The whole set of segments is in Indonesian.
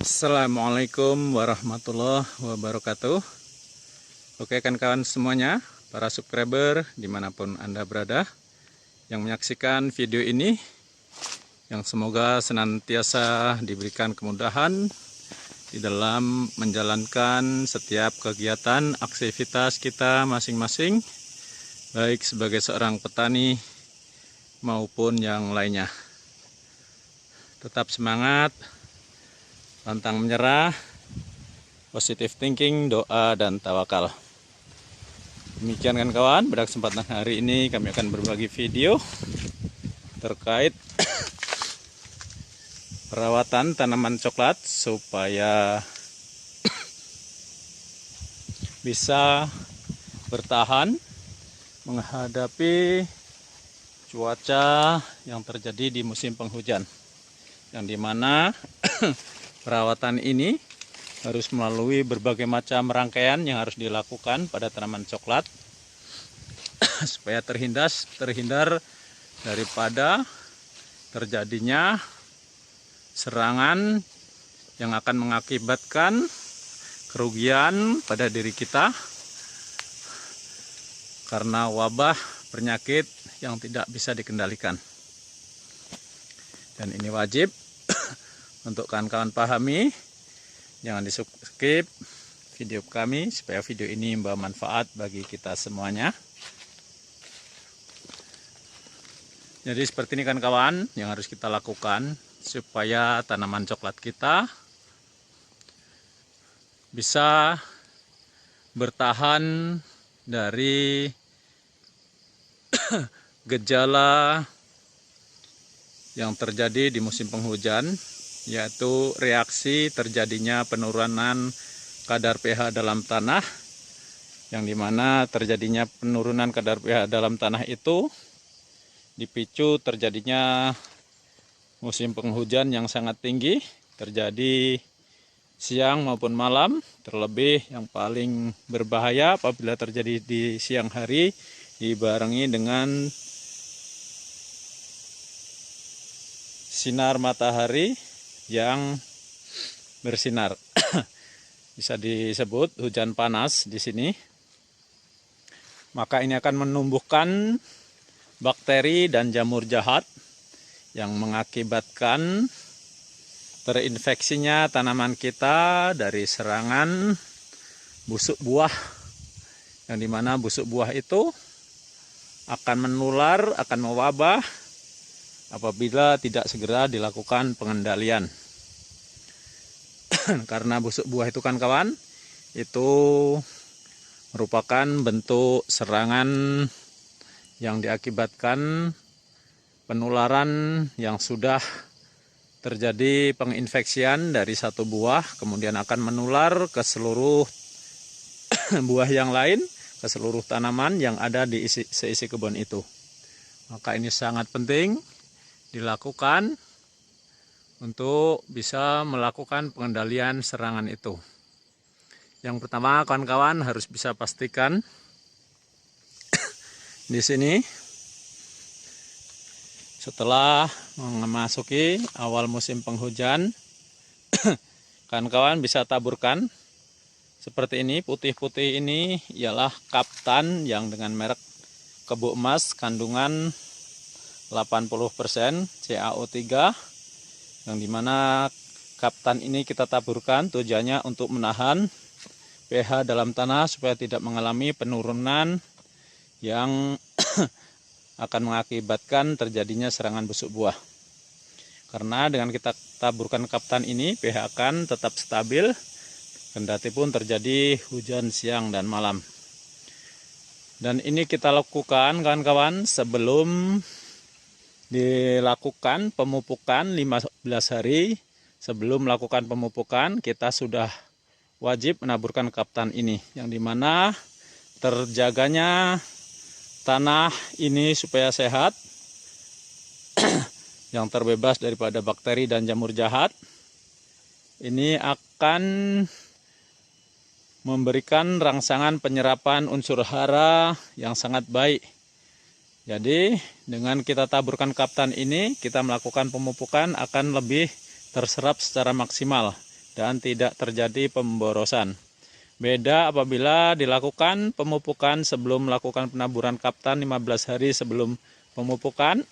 Assalamualaikum warahmatullahi wabarakatuh. Oke kan kawan semuanya, para subscriber dimanapun Anda berada yang menyaksikan video ini, yang semoga senantiasa diberikan kemudahan di dalam menjalankan setiap kegiatan aktivitas kita masing-masing, baik sebagai seorang petani maupun yang lainnya. Tetap semangat, pantang menyerah, positive thinking, doa, dan tawakal. Demikian kan kawan, pada kesempatan hari ini kami akan berbagi video terkait perawatan tanaman coklat supaya bisa bertahan menghadapi cuaca yang terjadi di musim penghujan, yang dimana perawatan ini harus melalui berbagai macam rangkaian yang harus dilakukan pada tanaman coklat supaya terhindar daripada terjadinya serangan yang akan mengakibatkan kerugian pada diri kita karena wabah penyakit yang tidak bisa dikendalikan. Dan ini wajib untuk kawan-kawan pahami, jangan di-skip video kami supaya video ini membawa manfaat bagi kita semuanya. Jadi seperti ini kan kawan yang harus kita lakukan supaya tanaman coklat kita bisa bertahan dari gejala yang terjadi di musim penghujan, yaitu reaksi terjadinya penurunan kadar pH dalam tanah, yang dimana terjadinya penurunan kadar pH dalam tanah itu dipicu terjadinya musim penghujan yang sangat tinggi, terjadi siang maupun malam, terlebih yang paling berbahaya apabila terjadi di siang hari dibarengi dengan sinar matahari yang bersinar. Bisa disebut hujan panas di sini. Maka ini akan menumbuhkan bakteri dan jamur jahat yang mengakibatkan terinfeksinya tanaman kita dari serangan busuk buah, yang dimana busuk buah itu akan menular, akan mewabah apabila tidak segera dilakukan pengendalian. Karena busuk buah itu kan kawan, itu merupakan bentuk serangan yang diakibatkan penularan yang sudah terjadi penginfeksian dari satu buah, kemudian akan menular ke seluruh buah yang lain, ke seluruh tanaman yang ada di seisi kebun itu. Maka ini sangat penting dilakukan untuk bisa melakukan pengendalian serangan itu. Yang pertama kawan-kawan harus bisa pastikan di sini setelah memasuki awal musim penghujan, kawan-kawan bisa taburkan seperti ini. Putih-putih ini ialah Kaptan yang dengan merek Kebo Emas, kandungan 80% CaO3, yang dimana Kaptan ini kita taburkan tujuannya untuk menahan pH dalam tanah supaya tidak mengalami penurunan yang akan mengakibatkan terjadinya serangan busuk buah. Karena dengan kita taburkan Kaptan ini, pH akan tetap stabil kendati pun terjadi hujan siang dan malam. Dan ini kita lakukan kawan-kawan sebelum dilakukan pemupukan 15 hari. Sebelum melakukan pemupukan, kita sudah wajib menaburkan Kaptan ini, yang dimana terjaganya tanah ini supaya sehat, yang terbebas daripada bakteri dan jamur jahat. Ini akan memberikan rangsangan penyerapan unsur hara yang sangat baik. Jadi dengan kita taburkan Kaptan ini, kita melakukan pemupukan akan lebih terserap secara maksimal dan tidak terjadi pemborosan. Beda apabila dilakukan pemupukan sebelum melakukan penaburan kaptan 15 hari sebelum pemupukan.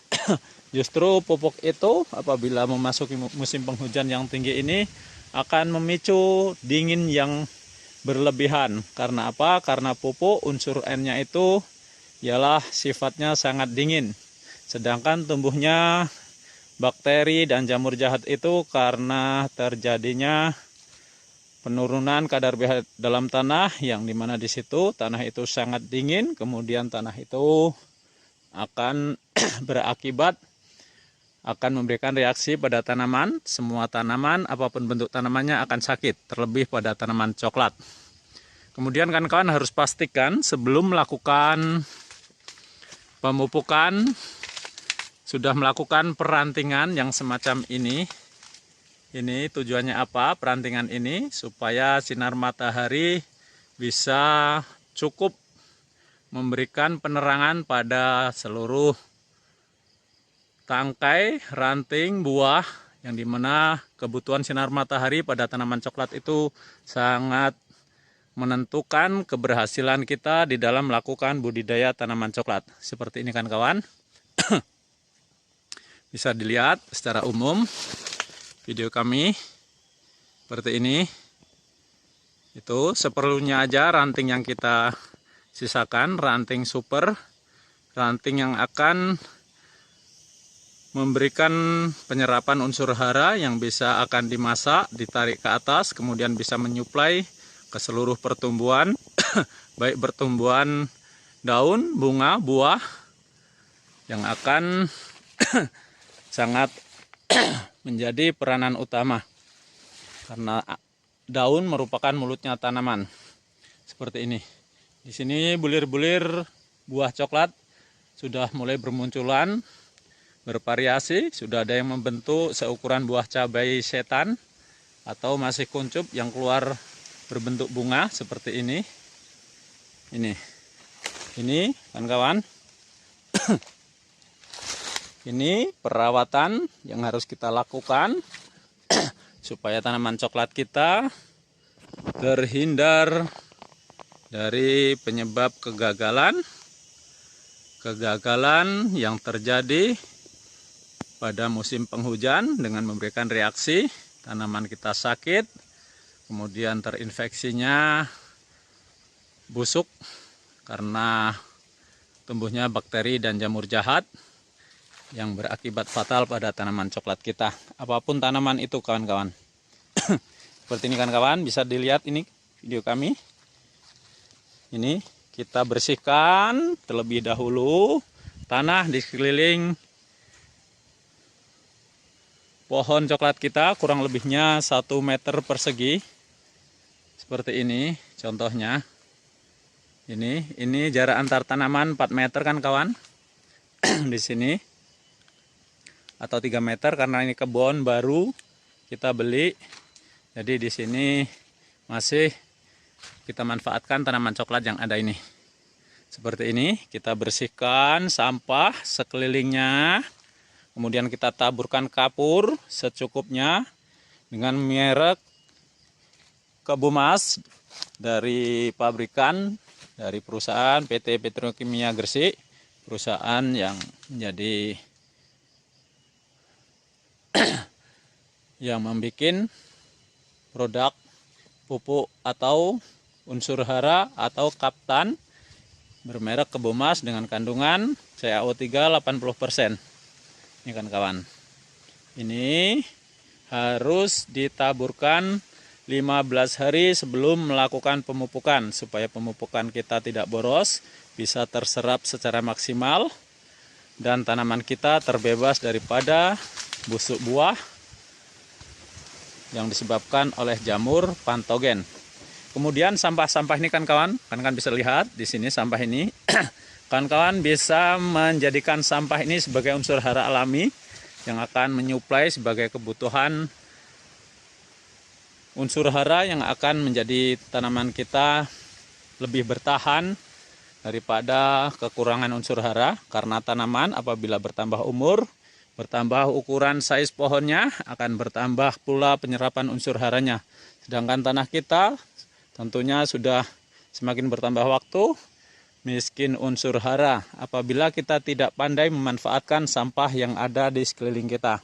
Justru pupuk itu apabila memasuki musim penghujan yang tinggi ini akan memicu dingin yang berlebihan. Karena apa? Karena pupuk unsur N-nya itu ialah sifatnya sangat dingin. Sedangkan tumbuhnya bakteri dan jamur jahat itu karena terjadinya penurunan kadar pH dalam tanah, yang dimana di situ tanah itu sangat dingin, kemudian tanah itu akan berakibat akan memberikan reaksi pada tanaman. Semua tanaman apapun bentuk tanamannya akan sakit, terlebih pada tanaman coklat. Kemudian kawan-kawan harus pastikan sebelum melakukan pemupukan sudah melakukan perantingan yang semacam ini. Ini tujuannya apa? Perantingan ini supaya sinar matahari bisa cukup memberikan penerangan pada seluruh tangkai, ranting, buah, yang dimana kebutuhan sinar matahari pada tanaman coklat itu sangat menentukan keberhasilan kita di dalam melakukan budidaya tanaman coklat. Seperti ini kan kawan. Bisa dilihat secara umum video kami seperti ini. Itu seperlunya aja ranting yang kita sisakan, ranting super, ranting yang akan memberikan penyerapan unsur hara yang bisa akan dimasak, ditarik ke atas, kemudian bisa menyuplai ke seluruh pertumbuhan, baik pertumbuhan daun, bunga, buah, yang akan sangat menjadi peranan utama. Karena daun merupakan mulutnya tanaman. Seperti ini. Di sini bulir-bulir buah coklat sudah mulai bermunculan, bervariasi, sudah ada yang membentuk seukuran buah cabai setan atau masih kuncup yang keluar berbentuk bunga seperti ini. Ini kawan-kawan. Ini perawatan yang harus kita lakukan supaya tanaman coklat kita terhindar dari penyebab kegagalan yang terjadi pada musim penghujan dengan memberikan reaksi tanaman kita sakit, kemudian terinfeksinya busuk karena tumbuhnya bakteri dan jamur jahat yang berakibat fatal pada tanaman coklat kita. Apapun tanaman itu kawan-kawan. Seperti ini kawan-kawan, bisa dilihat ini video kami. Ini kita bersihkan terlebih dahulu tanah di sekeliling pohon coklat kita, kurang lebihnya 1 meter persegi. Seperti ini contohnya. Ini jarak antar tanaman 4 meter kan kawan. Di sini. Atau 3 meter karena ini kebun baru kita beli. Jadi di sini masih kita manfaatkan tanaman coklat yang ada ini. Seperti ini, kita bersihkan sampah sekelilingnya. Kemudian kita taburkan kapur secukupnya dengan merek Kebumas dari pabrikan, dari perusahaan PT Petrokimia Gresik, perusahaan yang menjadi yang membuat produk pupuk atau unsur hara atau kaptan bermerek Kebumas dengan kandungan CaO3 80%. Ini kan kawan. Ini harus ditaburkan 15 hari sebelum melakukan pemupukan supaya pemupukan kita tidak boros, bisa terserap secara maksimal dan tanaman kita terbebas daripada busuk buah yang disebabkan oleh jamur patogen. Kemudian sampah-sampah ini kan kawan bisa lihat di sini sampah ini. Kawan-kawan bisa menjadikan sampah ini sebagai unsur hara alami yang akan menyuplai sebagai kebutuhan unsur hara yang akan menjadi tanaman kita lebih bertahan daripada kekurangan unsur hara. Karena tanaman apabila bertambah umur bertambah ukuran size pohonnya, akan bertambah pula penyerapan unsur haranya. Sedangkan tanah kita tentunya sudah semakin bertambah waktu, miskin unsur hara apabila kita tidak pandai memanfaatkan sampah yang ada di sekeliling kita.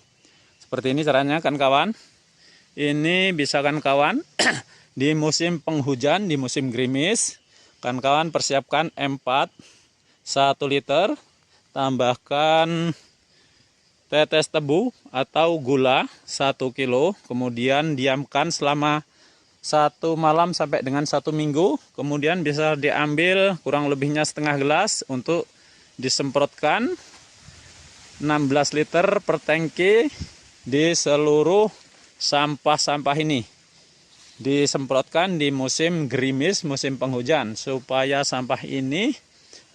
Seperti ini caranya kan kawan. Ini bisa kan kawan di musim penghujan, di musim gerimis, kan kawan persiapkan M4 1 liter, tambahkan tetes tebu atau gula 1 kilo, kemudian diamkan selama 1 malam sampai dengan 1 minggu, kemudian bisa diambil kurang lebihnya setengah gelas untuk disemprotkan 16 liter per tangki di seluruh sampah-sampah ini. Disemprotkan di musim gerimis, musim penghujan, supaya sampah ini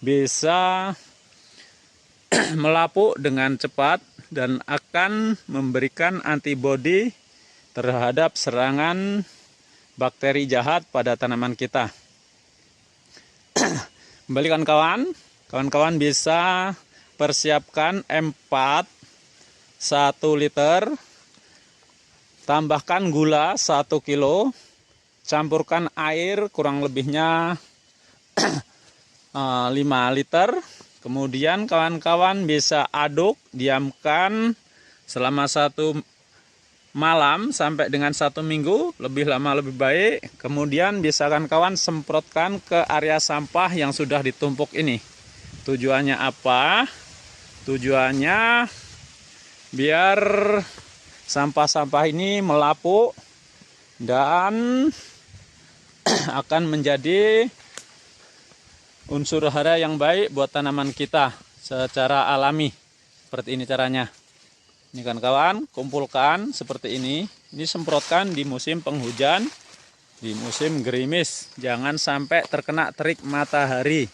bisa melapuk dengan cepat dan akan memberikan antibodi terhadap serangan bakteri jahat pada tanaman kita. Kembalikan kawan-kawan bisa persiapkan M4 1 liter, tambahkan gula 1 kilo, campurkan air kurang lebihnya 5 liter. Kemudian kawan-kawan bisa aduk, diamkan selama 1 malam sampai dengan 1 minggu, lebih lama lebih baik. Kemudian bisa kawan semprotkan ke area sampah yang sudah ditumpuk ini. Tujuannya apa? Tujuannya biar sampah-sampah ini melapuk dan akan menjadi unsur hara yang baik buat tanaman kita secara alami. Seperti ini caranya. Ini kan kawan, kumpulkan seperti ini. Ini semprotkan di musim penghujan, di musim gerimis. Jangan sampai terkena terik matahari,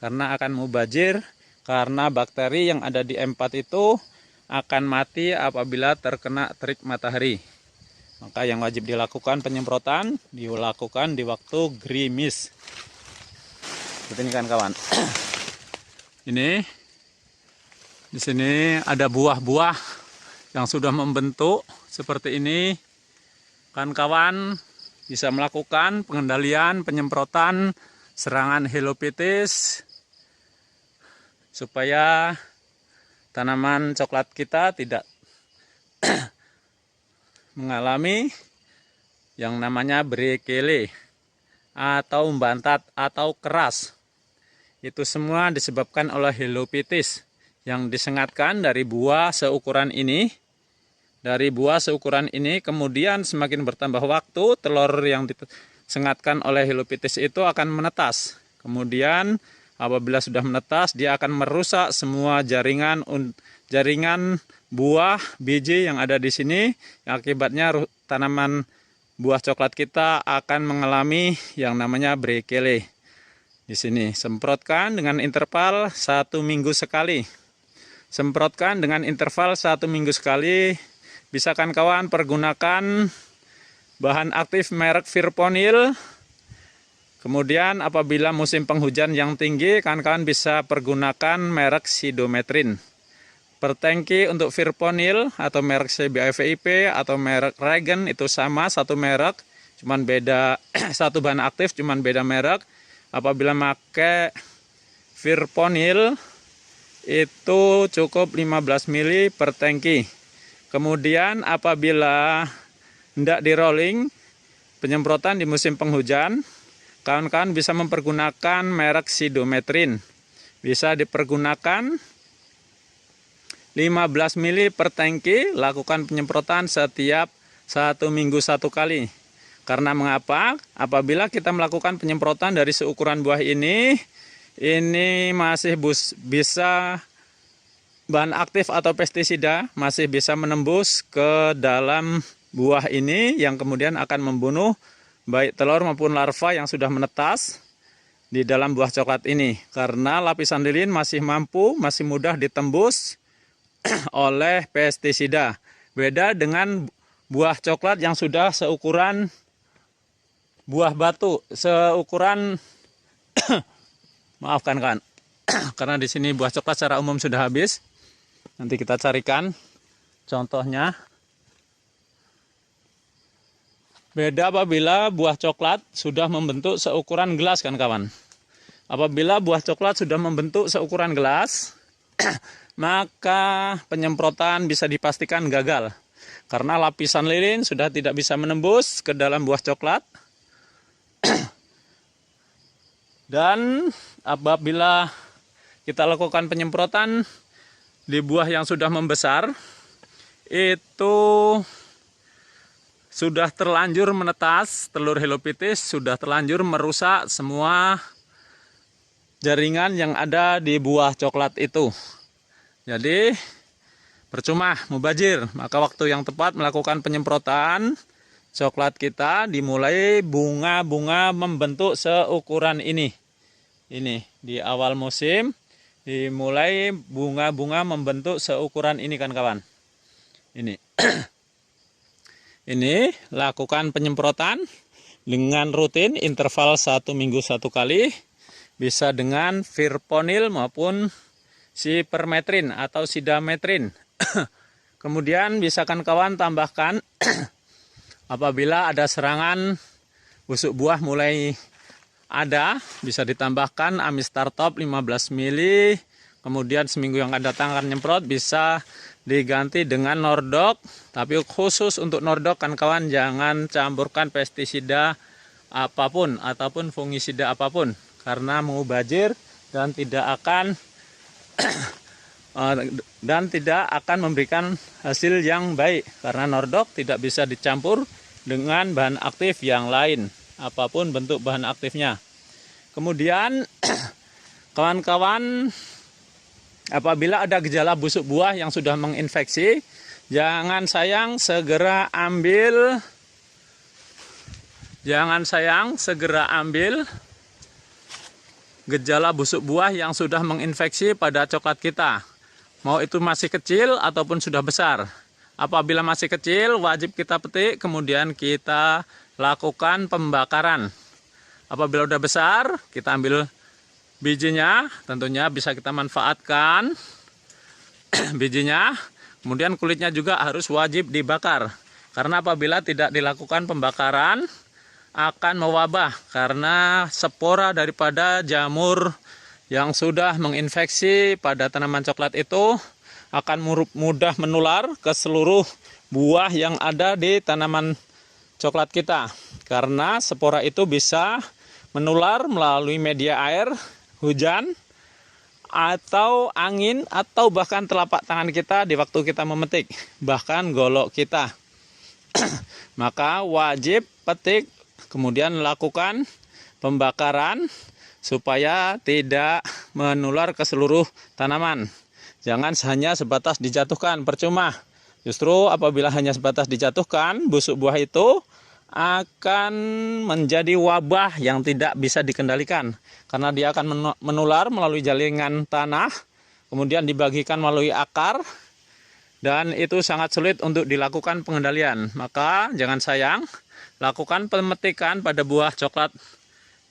karena akan mubazir, karena bakteri yang ada di M4 itu akan mati apabila terkena terik matahari. Maka yang wajib dilakukan penyemprotan dilakukan di waktu gerimis. Seperti ini kan kawan. Ini di sini ada buah-buah yang sudah membentuk seperti ini. Kan kawan bisa melakukan pengendalian penyemprotan serangan helophytis supaya tanaman coklat kita tidak mengalami yang namanya brekele atau membantat atau keras. Itu semua disebabkan oleh helophytis yang disengatkan dari buah seukuran ini. Dari buah seukuran ini, kemudian semakin bertambah waktu, telur yang disengatkan oleh helophytis itu akan menetas. Kemudian apabila sudah menetas, dia akan merusak semua jaringan buah biji yang ada di sini. Yang akibatnya tanaman buah coklat kita akan mengalami yang namanya brekele. Di sini semprotkan dengan interval 1 minggu sekali. Semprotkan dengan interval 1 minggu sekali. Bisa kan kawan pergunakan bahan aktif merek Virponil. Kemudian apabila musim penghujan yang tinggi, kawan-kawan bisa pergunakan merek Sidometrin. Per tangki untuk Virponil atau merek CBIVIP atau merek Regen itu sama, satu merek, cuman beda satu bahan aktif, cuman beda merek. Apabila pakai Virponil itu cukup 15 ml per tangki. Kemudian apabila hendak di rolling penyemprotan di musim penghujan, kawan-kawan bisa mempergunakan merek Sidometrin. Bisa dipergunakan 15 ml per tangki, lakukan penyemprotan setiap 1 minggu 1 kali. Karena mengapa? Apabila kita melakukan penyemprotan dari seukuran buah ini masih bisa bahan aktif atau pestisida masih bisa menembus ke dalam buah ini yang kemudian akan membunuh baik telur maupun larva yang sudah menetas di dalam buah coklat ini. Karena lapisan lilin masih mudah ditembus oleh pestisida. Beda dengan buah coklat yang sudah seukuran buah batu, seukuran maafkan kan, karena di sini buah coklat secara umum sudah habis. Nanti kita carikan contohnya. Beda apabila buah coklat sudah membentuk seukuran gelas kan kawan. Apabila buah coklat sudah membentuk seukuran gelas, maka penyemprotan bisa dipastikan gagal. Karena lapisan lilin sudah tidak bisa menembus ke dalam buah coklat. Dan apabila kita lakukan penyemprotan di buah yang sudah membesar, itu sudah terlanjur menetas, telur helophytis sudah terlanjur merusak semua jaringan yang ada di buah coklat itu. Jadi percuma, mubazir. Maka waktu yang tepat melakukan penyemprotan, coklat kita dimulai bunga-bunga membentuk seukuran ini. Ini di awal musim dimulai bunga-bunga membentuk seukuran ini kan kawan. Ini. Ini lakukan penyemprotan dengan rutin interval 1 minggu 1 kali. Bisa dengan Virponil maupun Sipermetrin atau Sidametrin. Kemudian bisa kan kawan tambahkan apabila ada serangan busuk buah mulai ada, bisa ditambahkan Amistar Top 15 ml. Kemudian seminggu yang akan datang akan nyemprot, bisa diganti dengan Nordok. Tapi khusus untuk Nordok kan kawan, jangan campurkan pestisida apapun ataupun fungisida apapun, karena mubazir dan tidak akan memberikan hasil yang baik, karena Nordok tidak bisa dicampur dengan bahan aktif yang lain, apapun bentuk bahan aktifnya. Kemudian kawan-kawan, apabila ada gejala busuk buah yang sudah menginfeksi, jangan sayang segera ambil gejala busuk buah yang sudah menginfeksi pada coklat kita. Mau itu masih kecil ataupun sudah besar. Apabila masih kecil, wajib kita petik, kemudian kita lakukan pembakaran. Apabila sudah besar, kita ambil bijinya, tentunya bisa kita manfaatkan bijinya. Kemudian kulitnya juga harus wajib dibakar. Karena apabila tidak dilakukan pembakaran, akan mewabah, karena spora daripada jamur yang sudah menginfeksi pada tanaman coklat itu akan mudah menular ke seluruh buah yang ada di tanaman coklat kita. Karena spora itu bisa menular melalui media air, hujan, atau angin, atau bahkan telapak tangan kita di waktu kita memetik, bahkan golok kita. Maka wajib petik, kemudian lakukan pembakaran supaya tidak menular ke seluruh tanaman. Jangan hanya sebatas dijatuhkan, percuma. Justru apabila hanya sebatas dijatuhkan, busuk buah itu akan menjadi wabah yang tidak bisa dikendalikan. Karena dia akan menular melalui jaringan tanah, kemudian dibagikan melalui akar, dan itu sangat sulit untuk dilakukan pengendalian. Maka jangan sayang, lakukan pemetikan pada buah coklat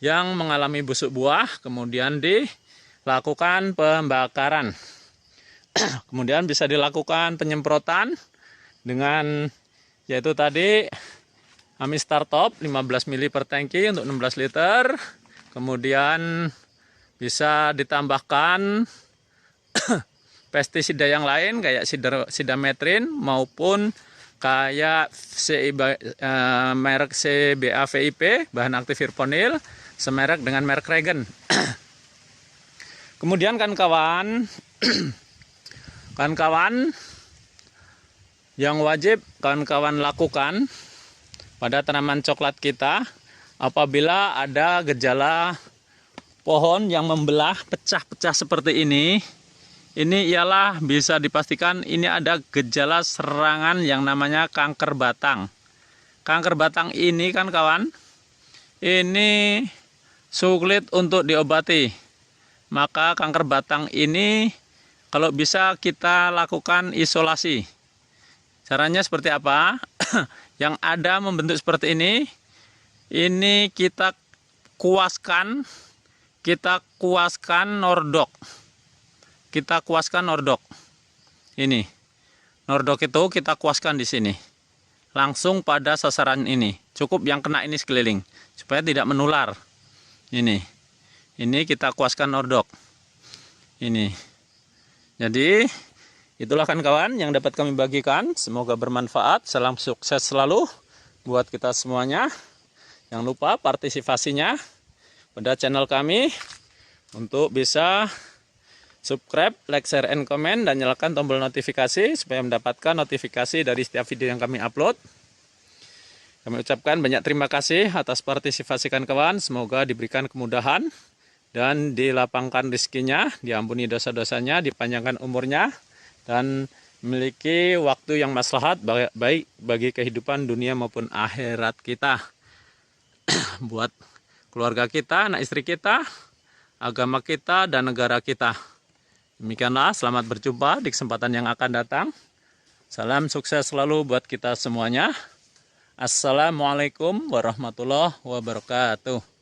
yang mengalami busuk buah, kemudian dilakukan pembakaran. Kemudian bisa dilakukan penyemprotan dengan, yaitu tadi Amistar Top 15 ml per tangki untuk 16 liter. Kemudian bisa ditambahkan pestisida yang lain kayak Sidametrin maupun kayak merek CBA VIP, bahan aktif Virponil, semerek dengan merek Regen. Kemudian kawan-kawan, yang wajib kawan-kawan lakukan pada tanaman coklat kita, apabila ada gejala pohon yang membelah, pecah-pecah seperti ini ialah bisa dipastikan ini ada gejala serangan yang namanya kanker batang. Kanker batang ini kan kawan, ini sulit untuk diobati. Maka kanker batang ini kalau bisa kita lakukan isolasi. Caranya seperti apa? Yang ada membentuk seperti ini kita kuaskan Nordok. Kita kuaskan Nordok. Ini nordok itu kita kuaskan di sini. Langsung pada sasaran ini. Cukup yang kena ini sekeliling supaya tidak menular. Ini kita kuaskan nordok. Ini. Jadi itulah kawan-kawan yang dapat kami bagikan. Semoga bermanfaat. Salam sukses selalu buat kita semuanya. Jangan lupa partisipasinya pada channel kami untuk bisa subscribe, like, share, and comment, dan nyalakan tombol notifikasi supaya mendapatkan notifikasi dari setiap video yang kami upload. Kami ucapkan banyak terima kasih atas partisipasi kawan. Semoga diberikan kemudahan dan dilapangkan rezekinya, diampuni dosa-dosanya, dipanjangkan umurnya, dan memiliki waktu yang maslahat baik bagi kehidupan dunia maupun akhirat kita. Buat keluarga kita, anak istri kita, agama kita, dan negara kita. Demikianlah, selamat berjumpa di kesempatan yang akan datang. Salam sukses selalu buat kita semuanya. Assalamualaikum warahmatullahi wabarakatuh.